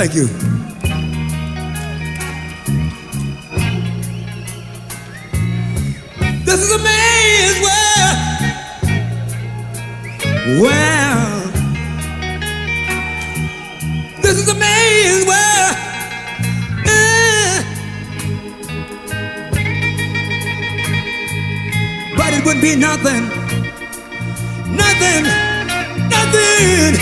Thank you. This is a man's world. Well, this is a man's world. But it would be nothing, nothing, nothing.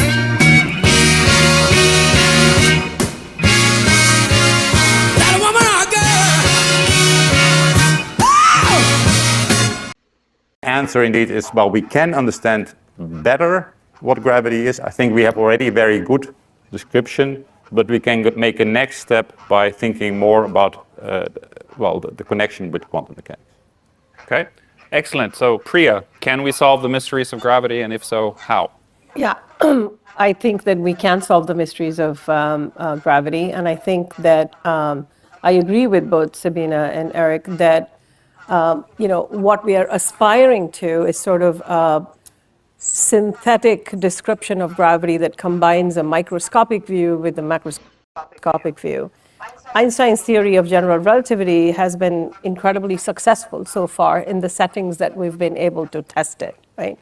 That a woman or a girl. Answer indeed is, well, we can understand better what gravity is. I think we have already a very good description, but we can make a next step by thinking more about, the connection with quantum mechanics. Okay, excellent. So Priya, can we solve the mysteries of gravity, and if so, how? Yeah, I think that we can solve the mysteries of gravity, and I think that I agree with both Sabina and Eric that what we are aspiring to is sort of a synthetic description of gravity that combines a microscopic view with a macroscopic view. Einstein's theory of general relativity has been incredibly successful so far in the settings that we've been able to test it, right?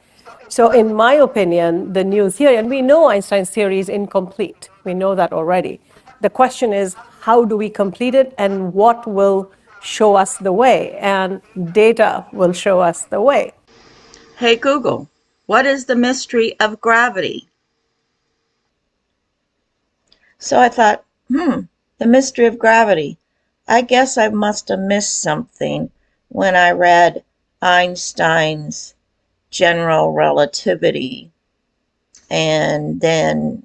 So in my opinion, the new theory, and we know Einstein's theory is incomplete. We know that already. The question is, how do we complete it and what will show us the way? And data will show us the way. Hey Google, what is the mystery of gravity? So I thought, the mystery of gravity. I guess I must have missed something when I read Einstein's general relativity and then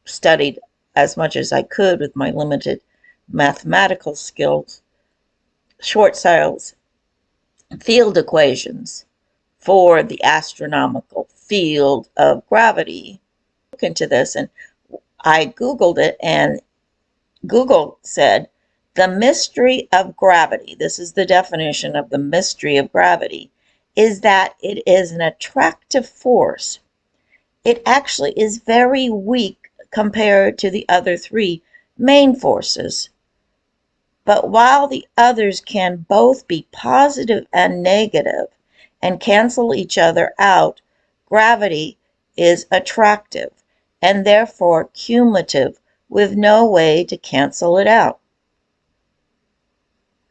studied as much as I could with my limited mathematical skills, Schwarzschild's field equations for the astronomical field of gravity. Look into this, and I Googled it, and Google said, the mystery of gravity, this is the definition of the mystery of gravity, is that it is an attractive force. It actually is very weak compared to the other three main forces. But while the others can both be positive and negative and cancel each other out, gravity is attractive and therefore cumulative with no way to cancel it out.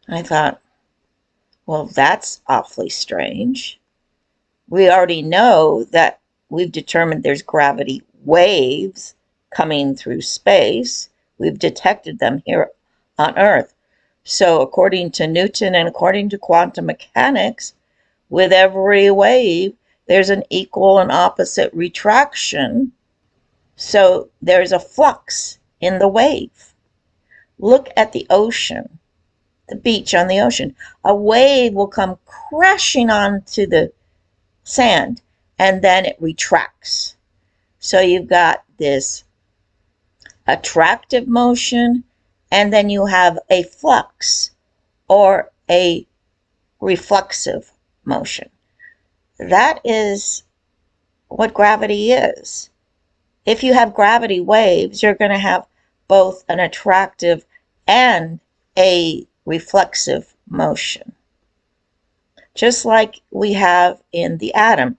I thought, well, that's awfully strange. We already know that we've determined there's gravity waves coming through space. We've detected them here on Earth. So according to Newton and according to quantum mechanics, with every wave, there's an equal and opposite retraction. So there's a flux in the wave. Look at the ocean, the beach on the ocean. A wave will come crashing onto the sand and then it retracts. So you've got this attractive motion and then you have a flux or a reflexive motion. That is what gravity is. If you have gravity waves, you're going to have both an attractive and a reflexive motion. Just like we have in the atom.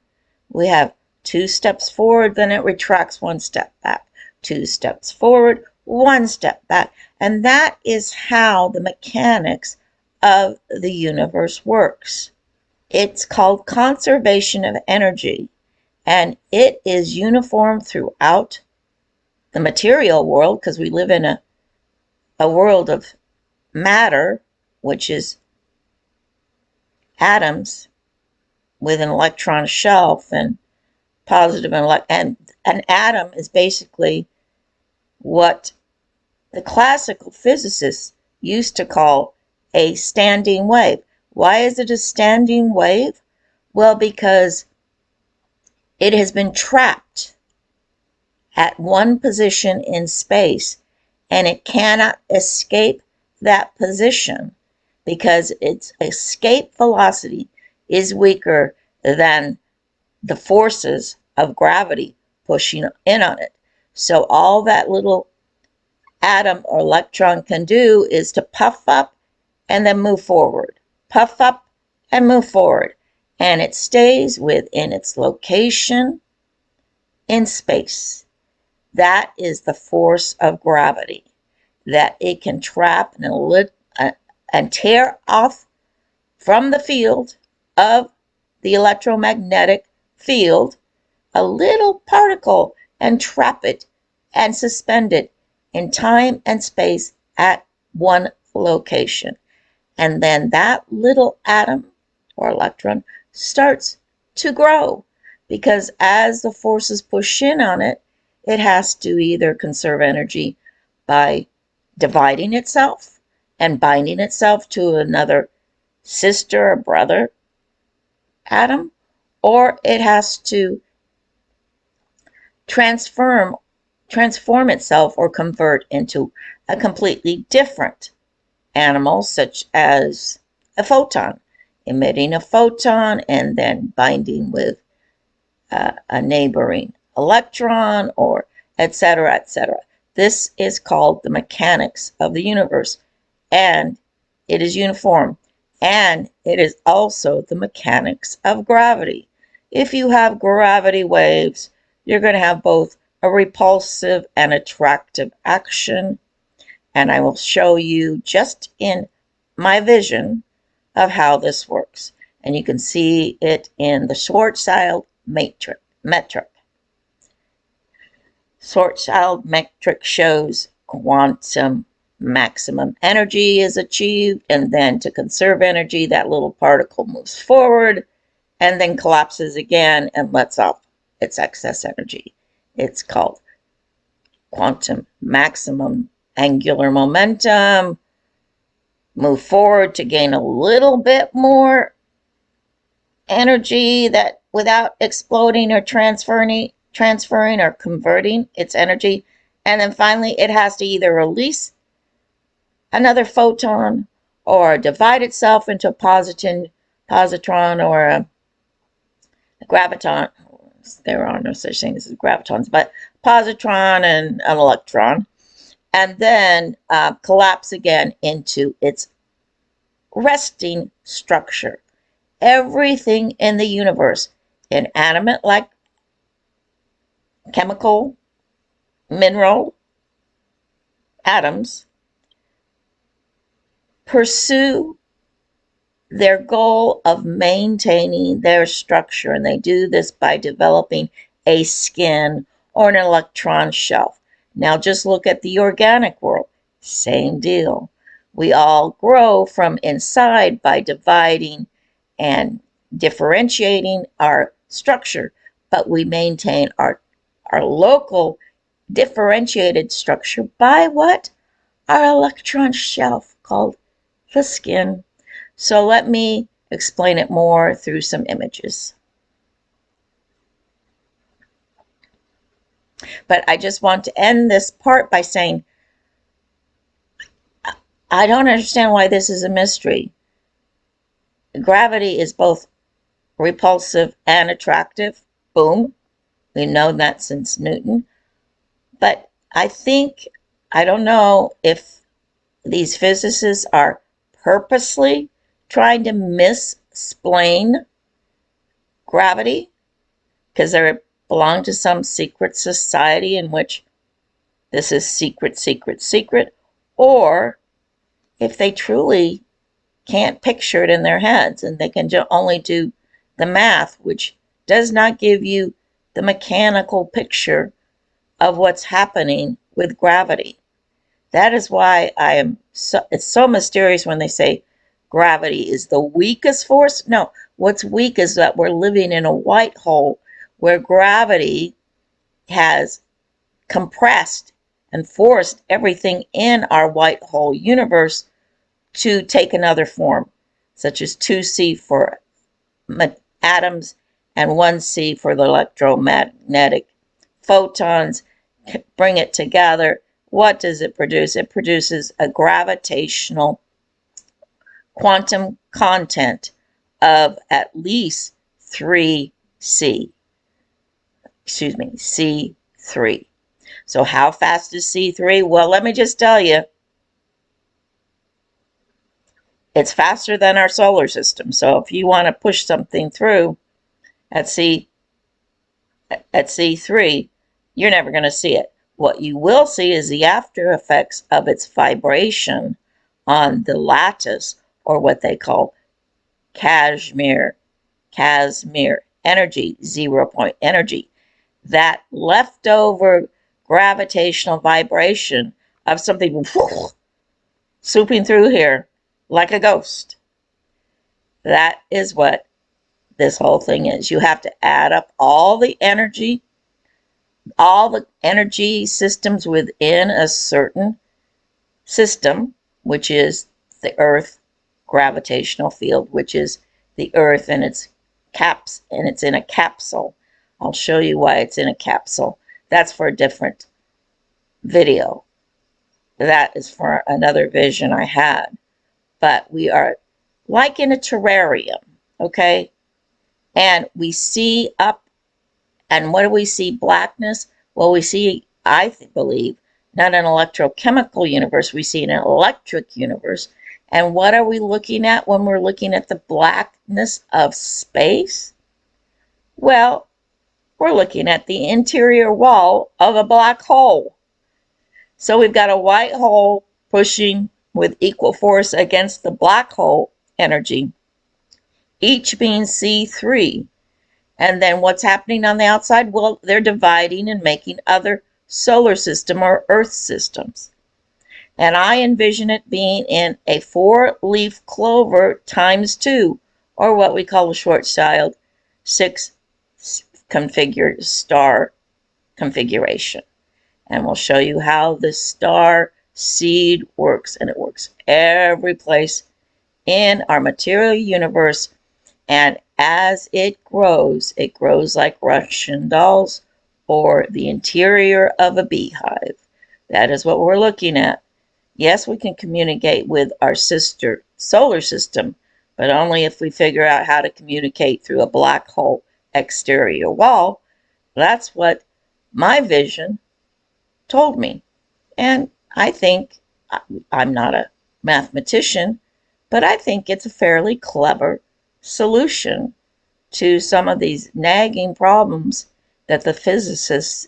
We have 2 steps forward, then it retracts 1 step back. 2 steps forward, 1 step back. And that is how the mechanics of the universe works. It's called conservation of energy, and it is uniform throughout the material world because we live in a world of matter, which is atoms with an electron shelf and positive and an atom is basically what the classical physicists used to call a standing wave. Why is it a standing wave? Well, because it has been trapped at one position in space and it cannot escape that position because its escape velocity is weaker than the forces of gravity pushing in on it. So all that little atom or electron can do is to puff up and then move forward. Puff up and move forward. And it stays within its location in space. That is the force of gravity, that it can trap and tear off from the field of the electromagnetic field a little particle and trap it and suspend it in time and space at one location. And then that little atom or electron starts to grow, because as the forces push in on it, it has to either conserve energy by dividing itself and binding itself to another sister or brother atom, or it has to transform itself or convert into a completely different animal, such as a photon, emitting a photon and then binding with a neighboring electron, or etc., etc. This is called the mechanics of the universe, and it is uniform, and it is also the mechanics of gravity. If you have gravity waves, you're going to have both a repulsive and attractive action, and I will show you just in my vision of how this works. And you can see it in the Schwarzschild metric. Schwarzschild metric shows quantum maximum energy is achieved, and then to conserve energy, that little particle moves forward and then collapses again and lets off its excess energy. It's called quantum maximum angular momentum. Move forward to gain a little bit more energy that without exploding or transferring or converting its energy. And then finally, it has to either release another photon or divide itself into a positron or a graviton. There are no such things as gravitons, but positron and an electron, and then collapse again into its resting structure. Everything in the universe, inanimate like chemical, mineral, atoms, pursue their goal of maintaining their structure, and they do this by developing a skin or an electron shelf. Now just look at the organic world. Same deal. We all grow from inside by dividing and differentiating our structure, but we maintain our local differentiated structure by what? Our electron shelf, called the skin. So let me explain it more through some images. But I just want to end this part by saying, I don't understand why this is a mystery. Gravity is both repulsive and attractive. Boom. We know that since Newton. But I don't know if these physicists are purposely trying to misexplain gravity because they belong to some secret society in which this is secret, or if they truly can't picture it in their heads and they can only do the math, which does not give you the mechanical picture of what's happening with gravity. That is why it's so mysterious when they say gravity is the weakest force. No, what's weak is that we're living in a white hole where gravity has compressed and forced everything in our white hole universe to take another form, such as 2C for atoms and 1C for the electromagnetic photons. Bring it together. What does it produce? It produces a gravitational quantum content of at least 3C. C3. So how fast is C3? Well, let me just tell you, it's faster than our solar system. So if you want to push something through at C3, you're never going to see it. What you will see is the after effects of its vibration on the lattice, or what they call Casimir energy, 0-point energy. That leftover gravitational vibration of something swooping through here like a ghost. That is what this whole thing is. You have to add up all the energy systems within a certain system, which is the Earth gravitational field, which is the Earth and its caps, and it's in a capsule. I'll show you why it's in a capsule. That's for a different video. That is for another vision I had. But we are like in a terrarium, okay? And we see up, and what do we see? Blackness. Well, we see, I believe, not an electrochemical universe, we see an electric universe. And what are we looking at when we're looking at the blackness of space? Well, we're looking at the interior wall of a black hole. So we've got a white hole pushing with equal force against the black hole energy, each being C3. And then what's happening on the outside? Well, they're dividing and making other solar system or Earth systems. And I envision it being in a 4-leaf clover times 2, or what we call a Schwarzschild 6 star configuration. And we'll show you how the star seed works, and it works every place in our material universe. And as it grows like Russian dolls or the interior of a beehive. That is what we're looking at. Yes, we can communicate with our sister solar system, but only if we figure out how to communicate through a black hole exterior wall. That's what my vision told me. And I think, I'm not a mathematician, but I think it's a fairly clever solution to some of these nagging problems that the physicists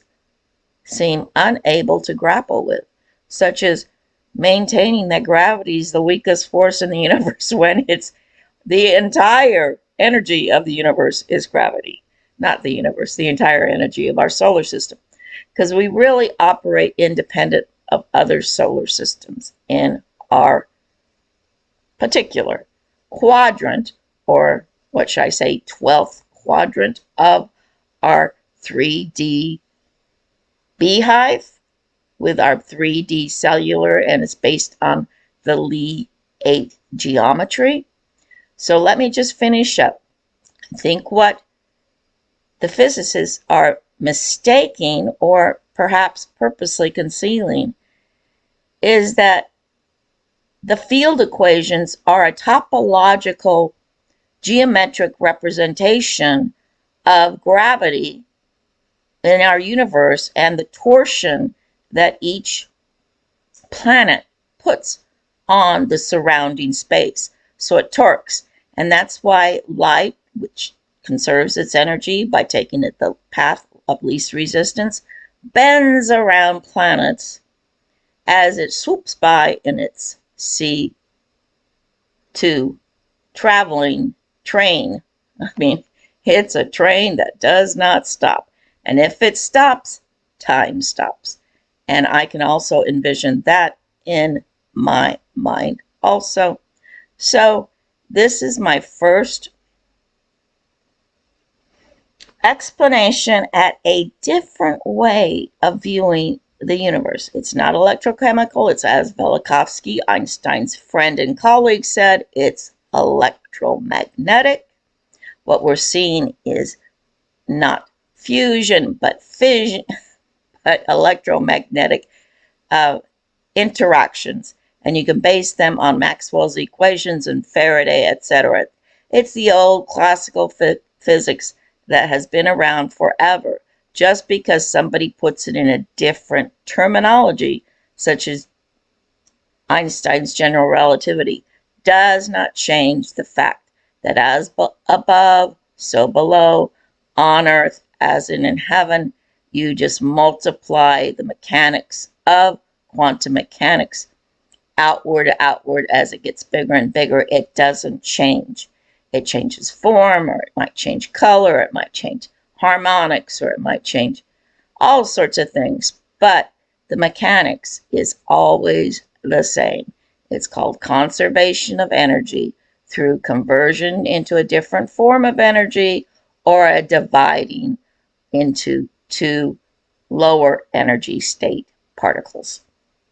seem unable to grapple with, such as maintaining that gravity is the weakest force in the universe when it's the entire energy of the universe is gravity. Not the universe, the entire energy of our solar system. Because we really operate independent of other solar systems in our particular quadrant, or what should I say, 12th quadrant of our 3D beehive with our 3D cellular, and it's based on the Lie 8 geometry. So let me just finish up. I think what the physicists are mistaking, or perhaps purposely concealing, is that the field equations are a topological geometric representation of gravity in our universe and the torsion that each planet puts on the surrounding space. So it torques. And that's why light, which conserves its energy by taking it the path of least resistance, bends around planets as it swoops by in its C2 traveling train. I mean, it's a train that does not stop. And if it stops, time stops. And I can also envision that in my mind also. So this is my first explanation at a different way of viewing the universe. It's not electrochemical. It's, as Velikovsky, Einstein's friend and colleague, said, it's electromagnetic. What we're seeing is not fusion, but fission, but electromagnetic interactions. And you can base them on Maxwell's equations and Faraday, etc. It's the old classical physics that has been around forever. just because somebody puts it in a different terminology, such as Einstein's general relativity, does not change the fact that as above, so below, on earth as in heaven. You just multiply the mechanics of quantum mechanics outward as it gets bigger and bigger. It doesn't change. It changes form, or it might change color, it might change harmonics, or it might change all sorts of things. But the mechanics is always the same. It's called conservation of energy through conversion into a different form of energy, or a dividing into two lower energy state particles.